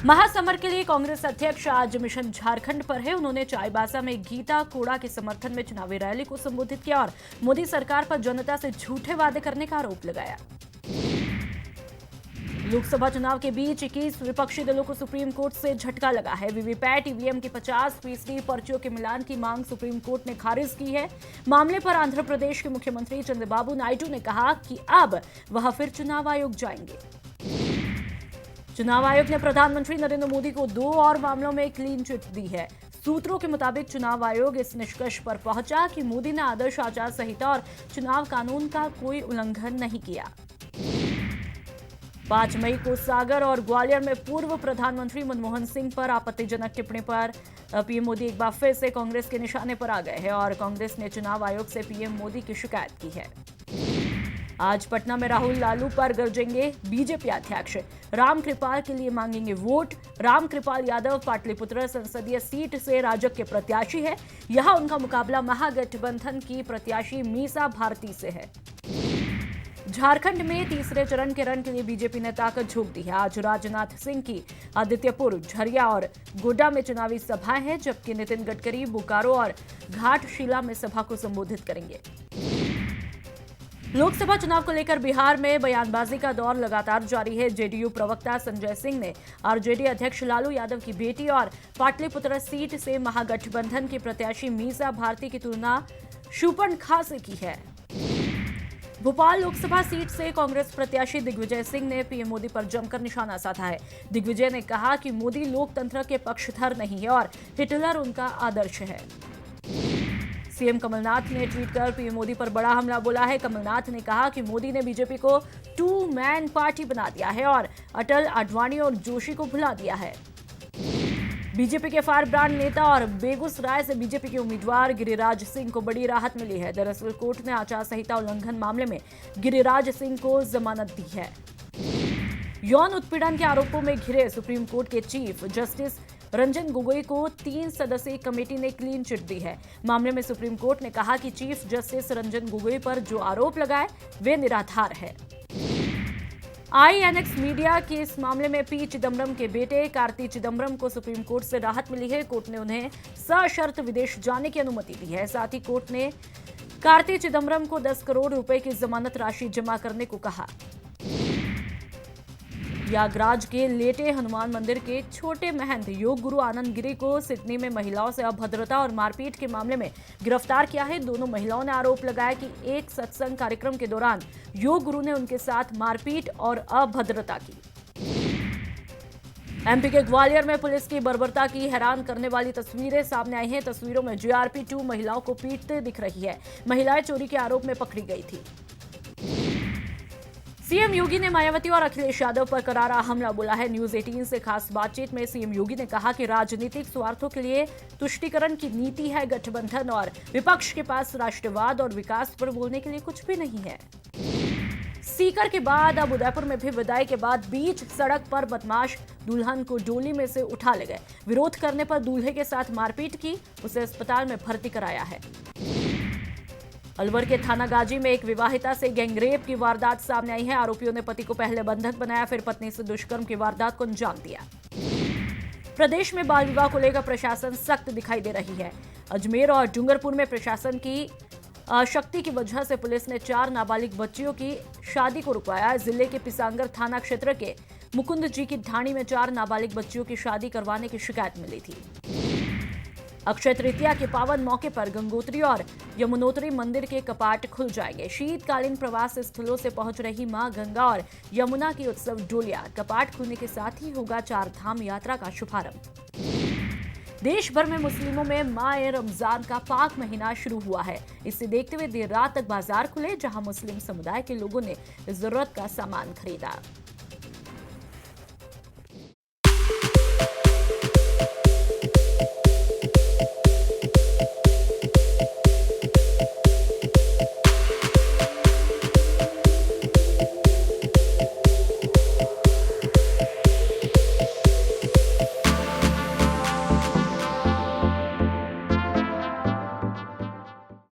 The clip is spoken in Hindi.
महासमर के लिए कांग्रेस अध्यक्ष आज मिशन झारखंड पर है। उन्होंने चाईबासा में गीता कोड़ा के समर्थन में चुनावी रैली को संबोधित किया और मोदी सरकार पर जनता से झूठे वादे करने का आरोप लगाया। लोकसभा चुनाव के बीच 21 विपक्षी दलों को सुप्रीम कोर्ट से झटका लगा है। वीवीपैट ईवीएम की 50% पर्चियों के मिलान की मांग सुप्रीम कोर्ट ने खारिज की है। मामले पर आंध्र प्रदेश के मुख्यमंत्री चंद्रबाबू नायडू ने कहा कि अब वह फिर चुनाव आयोग जाएंगे। चुनाव आयोग ने प्रधानमंत्री नरेंद्र मोदी को 2 और मामलों में क्लीन चिट दी है। सूत्रों के मुताबिक चुनाव आयोग इस निष्कर्ष पर पहुंचा कि मोदी ने आदर्श आचार संहिता और चुनाव कानून का कोई उल्लंघन नहीं किया। 5 मई को सागर और ग्वालियर में पूर्व प्रधानमंत्री मनमोहन सिंह पर आपत्तिजनक टिप्पणी पर पीएम मोदी एक बार फिर से कांग्रेस के निशाने पर आ गए हैं और कांग्रेस ने चुनाव आयोग से पीएम मोदी की शिकायत की है। आज पटना में राहुल लालू पर गरजेंगे बीजेपी अध्यक्ष। रामकृपाल के लिए मांगेंगे वोट। रामकृपाल यादव पाटलिपुत्र संसदीय सीट से राजग के प्रत्याशी है। यहां उनका मुकाबला महागठबंधन की प्रत्याशी मीसा भारती से है। झारखंड में तीसरे चरण के रण के लिए बीजेपी ने ताकत झोंक दी है। आज राजनाथ सिंह की आदित्यपुर, झरिया और गोड्डा में चुनावी सभाएं हैं, जबकि नितिन गडकरी बोकारो और घाटशिला में सभा को संबोधित करेंगे। लोकसभा चुनाव को लेकर बिहार में बयानबाजी का दौर लगातार जारी है। जेडीयू प्रवक्ता संजय सिंह ने आरजेडी अध्यक्ष लालू यादव की बेटी और पाटलिपुत्र सीट से महागठबंधन की प्रत्याशी मीसा भारती की तुलना शूर्पणखा से की है। भोपाल लोकसभा सीट से कांग्रेस प्रत्याशी दिग्विजय सिंह ने पीएम मोदी पर जमकर निशाना साधा है। दिग्विजय ने कहा कि मोदी लोकतंत्र के पक्षधर नहीं है और हिटलर उनका आदर्श है। सीएम कमलनाथ ने ट्वीट कर पीएम मोदी पर बड़ा हमला बोला है। कमलनाथ ने कहा कि मोदी ने बीजेपी को 2 मैन पार्टी बना दिया है और अटल, आडवाणी और जोशी को भुला दिया है। बीजेपी के फायर ब्रांड नेता और बेगूसराय से बीजेपी के उम्मीदवार गिरिराज सिंह को बड़ी राहत मिली है। दरअसल कोर्ट ने आचार संहिता उल्लंघन मामले में गिरिराज सिंह को जमानत दी है। यौन उत्पीड़न के आरोपों में घिरे सुप्रीम कोर्ट के चीफ जस्टिस रंजन गोगोई को 3 सदस्यीय कमेटी ने क्लीन चिट दी है। मामले में सुप्रीम कोर्ट ने कहा कि चीफ जस्टिस रंजन गोगोई पर जो आरोप लगाए वे निराधार है। आईएनएक्स मीडिया के इस मामले में पी चिदम्बरम के बेटे कार्ति चिदम्बरम को सुप्रीम कोर्ट से राहत मिली है। कोर्ट ने उन्हें सशर्त विदेश जाने की अनुमति दी है। साथ ही कोर्ट ने कार्ति चिदम्बरम को 10 करोड़ रुपए की जमानत राशि जमा करने को कहा। प्रयागराज के लेटे हनुमान मंदिर के छोटे महंत योग गुरु आनंद गिरी को सिडनी में महिलाओं से अभद्रता और मारपीट के मामले में गिरफ्तार किया है। दोनों महिलाओं ने आरोप लगाया कि एक सत्संग कार्यक्रम के दौरान योग गुरु ने उनके साथ मारपीट और अभद्रता की। एमपी के ग्वालियर में पुलिस की बर्बरता की हैरान करने वाली तस्वीरें सामने आई हैं। तस्वीरों में जीआरपी 2 महिलाओं को पीटते दिख रही है। महिलाएं चोरी के आरोप में पकड़ी गई थी। सीएम योगी ने मायावती और अखिलेश यादव पर करारा हमला बोला है। न्यूज 18 से खास बातचीत में सीएम योगी ने कहा कि राजनीतिक स्वार्थों के लिए तुष्टीकरण की नीति है गठबंधन और विपक्ष के पास राष्ट्रवाद और विकास पर बोलने के लिए कुछ भी नहीं है। सीकर के बाद अब उदयपुर में भी विदाई के बाद बीच सड़क पर बदमाश दुल्हन को डोली में से उठा ले गए। विरोध करने पर दूल्हे के साथ मारपीट की, उसे अस्पताल में भर्ती कराया है। अलवर के थाना गाजी में एक विवाहिता से गैंगरेप की वारदात सामने आई है। आरोपियों ने पति को पहले बंधक बनाया, फिर पत्नी से दुष्कर्म की वारदात को अंजाम दिया। प्रदेश में बाल विवाह को लेकर प्रशासन सख्त दिखाई दे रही है। अजमेर और डूंगरपुर में प्रशासन की शक्ति की वजह से पुलिस ने 4 नाबालिग बच्चियों की शादी को रुकवाया। जिले के पिसांगर थाना क्षेत्र के मुकुंद जी की ढाणी में 4 नाबालिग बच्चियों की शादी करवाने की शिकायत मिली थी। अक्षय तृतीया के पावन मौके पर गंगोत्री और यमुनोत्री मंदिर के कपाट खुल जाएंगे। शीतकालीन प्रवास स्थलों से पहुंच रही मां गंगा और यमुना की उत्सव डोलियां। कपाट खुलने के साथ ही होगा 4 धाम यात्रा का शुभारंभ। देश भर में मुस्लिमों में माह रमजान का पाक महीना शुरू हुआ है। इसे देखते हुए देर रात तक बाजार खुले, जहां मुस्लिम समुदाय के लोगों ने जरूरत का सामान खरीदा।